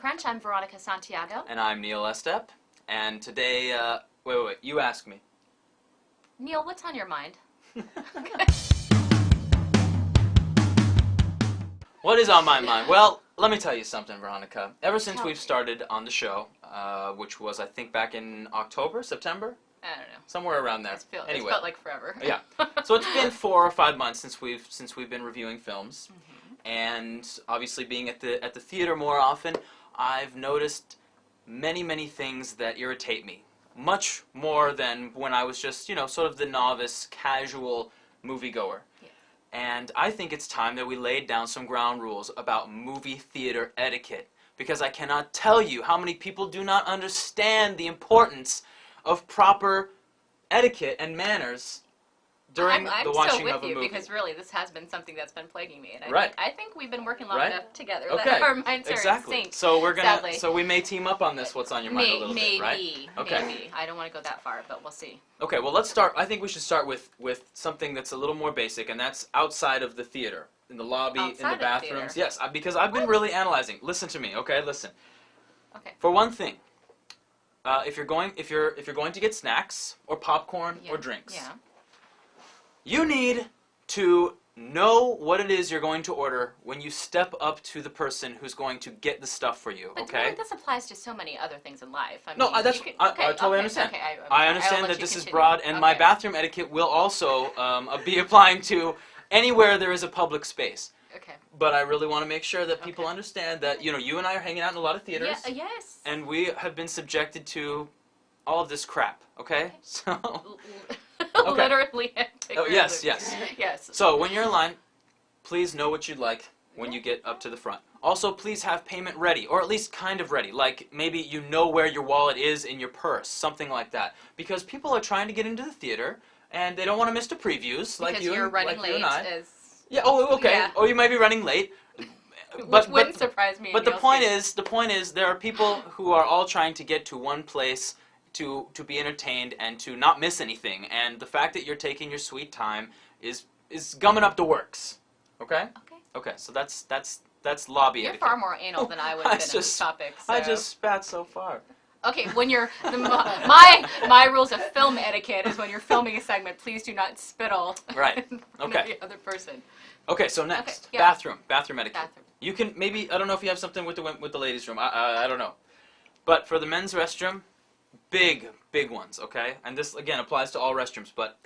Crunch. I'm Veronica Santiago. And I'm Neil Estep. And today, wait, you ask me. Neil, what's on your mind? What is on my mind? Well, let me tell you something, Veronica. Ever since we've started on the show, which was, I think, back in October, September? I don't know. Somewhere around there. It's felt like forever. Yeah. So it's been 4 or 5 months since we've been reviewing films. Mm-hmm. And obviously being at the theater more often, I've noticed many things that irritate me. Much more than when I was just, sort of the novice, casual moviegoer. Yeah. And I think it's time that we laid down some ground rules about movie theater etiquette. Because I cannot tell you how many people do not understand the importance of proper etiquette and manners during the watching of a movie. I'm still with you because really this has been something that's been plaguing me, and I think we've been working long enough together that our minds are in sync. So we're gonna, so we may team up on this. What's on your mind a little bit, right? Okay. Maybe. I don't want to go that far, but we'll see. Okay. Well, let's start. I think we should start with something that's a little more basic, and that's outside of the theater, in the lobby, in the bathrooms. Yes, because I've been really analyzing. Listen to me, okay? Listen. Okay. For one thing. If you're going to get snacks or popcorn or drinks, you need to know what it is you're going to order when you step up to the person who's going to get the stuff for you. Okay? But this applies to so many other things in life. I mean, no, I totally understand. Okay, I understand that this is broad, and my bathroom etiquette will also be applying to anywhere there is a public space. Okay. But I really want to make sure that people understand that, you and I are hanging out in a lot of theaters. Yeah, yes. And we have been subjected to all of this crap, okay? So... Okay. Literally. Oh, yes. Yes. So, when you're in line, please know what you'd like when you get up to the front. Also, please have payment ready, or at least kind of ready. Like, maybe you know where your wallet is in your purse, something like that. Because people are trying to get into the theater, and they don't want to miss the previews, like you and I. Yeah. Oh, okay. Yeah. Or you might be running late. Which wouldn't surprise me. But the point is, there are people who are all trying to get to one place to be entertained and to not miss anything. And the fact that you're taking your sweet time is gumming up the works. Okay. Okay. So that's lobby etiquette. You're far more anal than I would have been on this topic. So. I just spat so far. Okay, when you're my rules of film etiquette is when you're filming a segment, please do not spittle. Right. Okay. The other person. Okay, so next, bathroom etiquette. Bathroom. You can maybe, I don't know if you have something with the ladies' room. I don't know, but for the men's restroom, big ones. Okay, and this again applies to all restrooms, but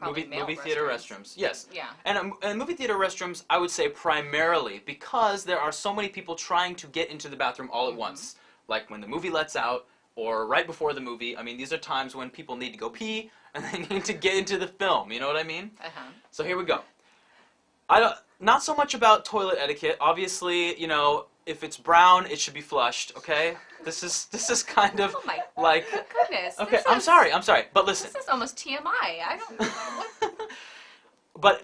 movie theater restrooms. Yes. Yeah. And movie theater restrooms, I would say primarily because there are so many people trying to get into the bathroom all at once, like when the movie lets out. Or right before the movie. I mean, these are times when people need to go pee and they need to get into the film. You know what I mean? So here we go. Not so much about toilet etiquette. Obviously, if it's brown, it should be flushed. Okay? This is kind of like. Goodness. Okay, I'm sorry. But listen. This is almost TMI. I don't. But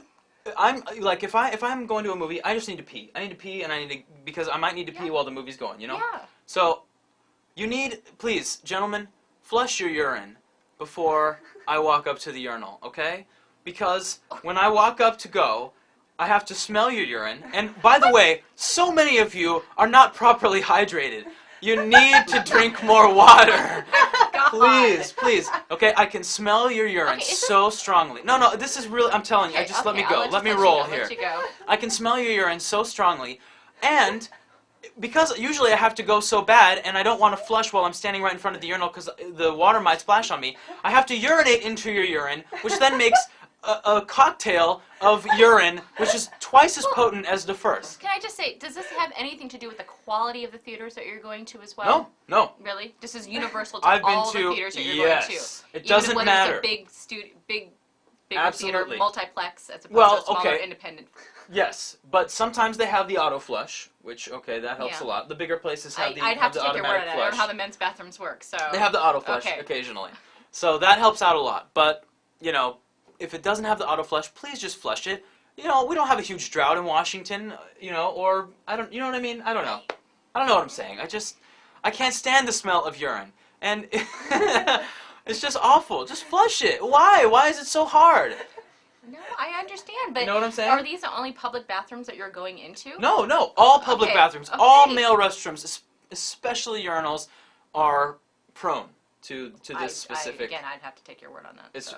I'm like if I'm going to a movie, I just need to pee. I need to pee, and because I might need to pee while the movie's going. Yeah. So. You need, please, gentlemen, flush your urine before I walk up to the urinal, okay? Because when I walk up to go, I have to smell your urine. And by the way, so many of you are not properly hydrated. You need to drink more water. Please. Okay, I can smell your urine so strongly. No, this is really, I'm telling you, let me go. Let me roll here. I can smell your urine so strongly. And... because usually I have to go so bad, and I don't want to flush while I'm standing right in front of the urinal because the water might splash on me, I have to urinate into your urine, which then makes a cocktail of urine, which is twice as potent as the first. Can I just say, does this have anything to do with the quality of the theaters that you're going to as well? No. Really? This is universal to all the theaters that you're going to? It doesn't matter. Even when it's a big Absolutely. theater, multiplex, as opposed to a smaller independent. Yes, but sometimes they have the auto flush, which, that helps a lot. The bigger places have the automatic flush. I'd have to take your word on that. I don't know how the men's bathrooms work, so... They have the auto flush occasionally. So that helps out a lot. But, if it doesn't have the auto flush, please just flush it. We don't have a huge drought in Washington, or, you know what I mean? I don't know. I don't know what I'm saying. I can't stand the smell of urine. And it's just awful. Just flush it. Why? Why is it so hard? No, I understand, but you know what I'm saying? Are these the only public bathrooms that you're going into? No, all public bathrooms, all male restrooms, especially urinals, are prone to this specific. Again, I'd have to take your word on that. It's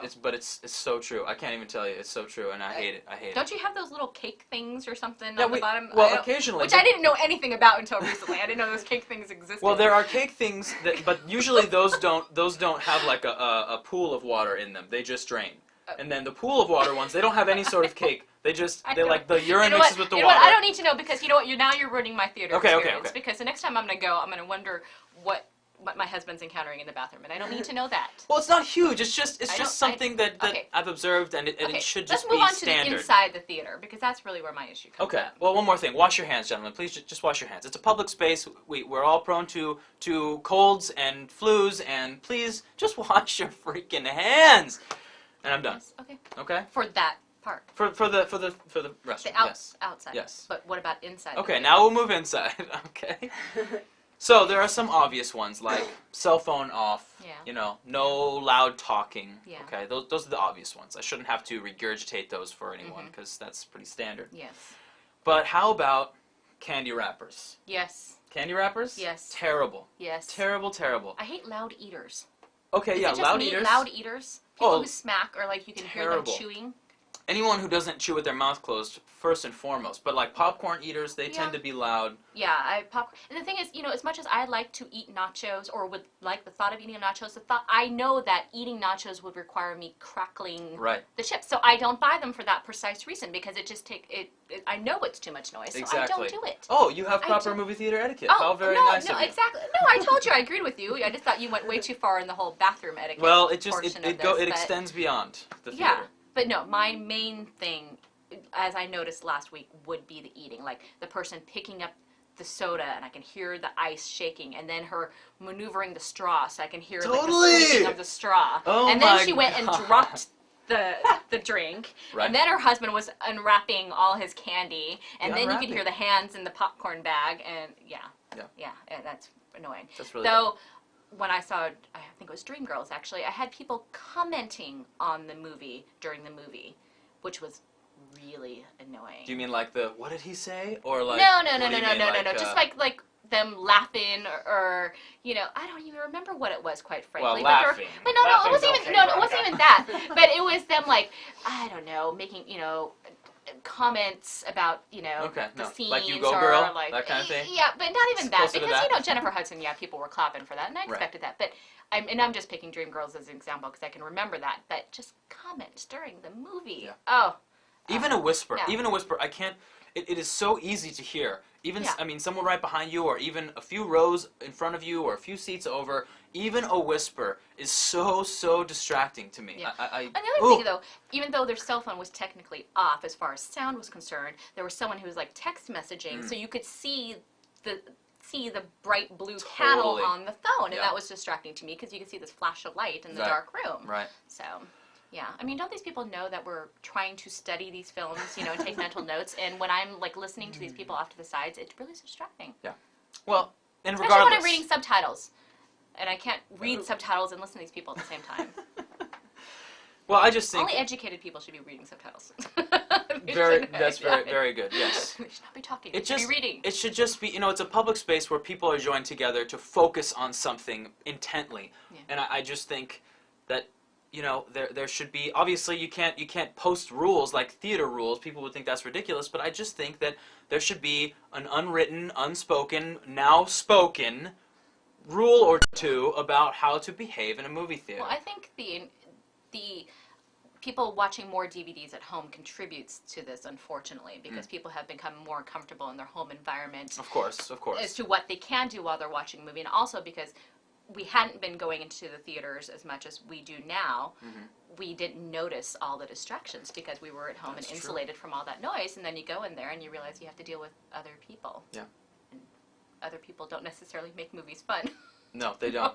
so true. I can't even tell you. It's so true, and I hate it. I hate it. Don't you have those little cake things or something on the bottom? Well, occasionally. Which I didn't know anything about until recently. I didn't know those cake things existed. Well, there are cake things but usually those don't have like a pool of water in them. They just drain. And then the pool of water ones, they don't have any sort of cake. They're like the urine mixes with the water. I don't need to know because you know what? Now you're ruining my theater experience. Okay. Because the next time I'm going to go, I'm going to wonder what my husband's encountering in the bathroom, and I don't need to know that. Well, it's not huge. It's just something that I've observed, and it should just be standard. Let's move on to the inside the theater, because that's really where my issue comes up. Well, one more thing. Wash your hands, gentlemen. Please just wash your hands. It's a public space. We're all prone to colds and flus, and please just wash your freaking hands. And I'm done. Yes, okay. Okay? For that part. For the restroom. Yes. Outside. Yes. But what about inside? Okay, now we'll move inside. Okay. So there are some obvious ones like cell phone off. Yeah. You know, no loud talking. Yeah. Okay, those are the obvious ones. I shouldn't have to regurgitate those for anyone because that's pretty standard. Yes. But how about candy wrappers? Yes. Candy wrappers? Yes. Terrible. Yes. Terrible, terrible. I hate loud eaters. Okay, yeah, loud eaters. Loud eaters. People who smack or like you can hear them chewing. Anyone who doesn't chew with their mouth closed, first and foremost. But like popcorn eaters, they tend to be loud. Yeah, and the thing is, as much as I like to eat nachos or would like the thought of eating nachos, I know that eating nachos would require me crackling the chips. So I don't buy them for that precise reason because I know it's too much noise, so I don't do it. Oh, you have proper movie theater etiquette. How very nice of you. No, exactly. No, I told you I agreed with you. I just thought you went way too far in the whole bathroom etiquette. Well, it extends beyond the theater. Yeah. But no, my main thing, as I noticed last week, would be the eating. Like the person picking up the soda and I can hear the ice shaking, and then her maneuvering the straw so I can hear like the squeaking of the straw. Oh and then she went and dropped the drink, and then her husband was unwrapping all his candy, and then you could hear the hands in the popcorn bag, and that's annoying. That's really bad. When I saw, I think it was Dreamgirls actually, I had people commenting on the movie during the movie, which was really annoying. Do you mean like what did he say? Or like No. Just like them laughing or I don't even remember what it was, quite frankly. Well, laughing. But it wasn't even it wasn't even that. But it was them like, I don't know, making, comments about, the scenes like you go girl, like that kind of thing. Yeah, but not even that because Jennifer Hudson, people were clapping for that, and I expected that. But I'm just picking Dreamgirls as an example because I can remember that. But just comments during the movie. Yeah. Oh. Even a whisper. Even a whisper. I can't. It is so easy to hear. Even someone right behind you, or even a few rows in front of you, or a few seats over. Even a whisper is so distracting to me. Yeah. And the other thing, though, even though their cell phone was technically off as far as sound was concerned, there was someone who was like text messaging, so you could see the bright blue panel on the phone, and that was distracting to me because you could see this flash of light in the dark room. Right. So. Yeah, don't these people know that we're trying to study these films, and take mental notes? And when I'm like listening to these people off to the sides, it really is distracting. Yeah. Well, and especially regardless, when I'm reading subtitles, and I can't read subtitles and listen to these people at the same time. Well, I just think only educated people should be reading subtitles. That's very good. Yes. We should not be talking. We should be reading. It should just be, it's a public space where people are joined together to focus on something intently, and I just think that. There should be, obviously you can't post rules like theater rules. People would think that's ridiculous, but I just think that there should be an unwritten, unspoken, now spoken rule or two about how to behave in a movie theater. Well, I think the people watching more DVDs at home contributes to this, unfortunately, because people have become more comfortable in their home environment. Of course. As to what they can do while they're watching a movie, and also because we hadn't been going into the theaters as much as we do now. We didn't notice all the distractions because we were at home and insulated from all that noise, and then you go in there and you realize you have to deal with other people. Yeah. And other people don't necessarily make movies fun. No, they don't.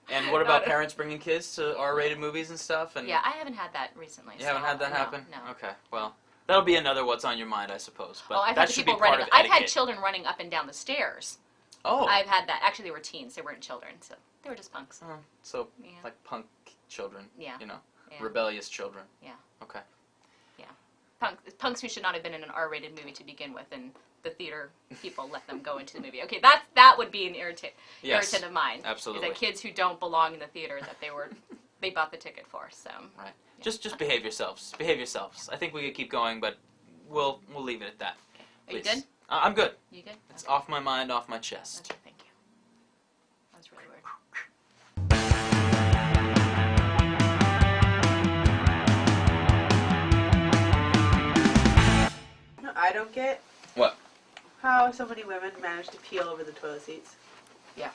And what about parents bringing kids to R-rated movies and stuff? And yeah, I haven't had that recently. You haven't had that happen? No. Okay, well, that'll be another what's on your mind, I suppose. But I've that had should people be part of etiquette. I've had children running up and down the stairs. Oh. I've had that. Actually, they were teens. They weren't children, so they were just punks. Oh, so like punk children. Yeah. Rebellious children. Yeah. Okay. Yeah. punks who should not have been in an R-rated movie to begin with, and the theater people let them go into the movie. Okay, that would be an irritant of mine. Absolutely. Is that kids who don't belong in the theater that they bought the ticket for. So right. Yeah. Just behave yourselves. Behave yourselves. I think we could keep going, but we'll leave it at that. Okay. Are you good? I'm good. You good? It's off my mind, off my chest. Okay, thank you. That was really weird. I don't get what? How so many women manage to pee all over the toilet seats. Yeah.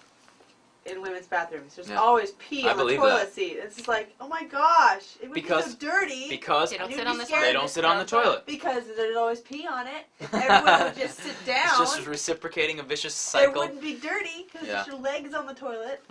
In women's bathrooms. There's always pee on the toilet seat. It's just like, oh my gosh, it would be so dirty. Because they don't sit on the toilet. Because there's always pee on it. If everyone would just sit down. It's just reciprocating a vicious cycle. It wouldn't be dirty because there's your legs on the toilet.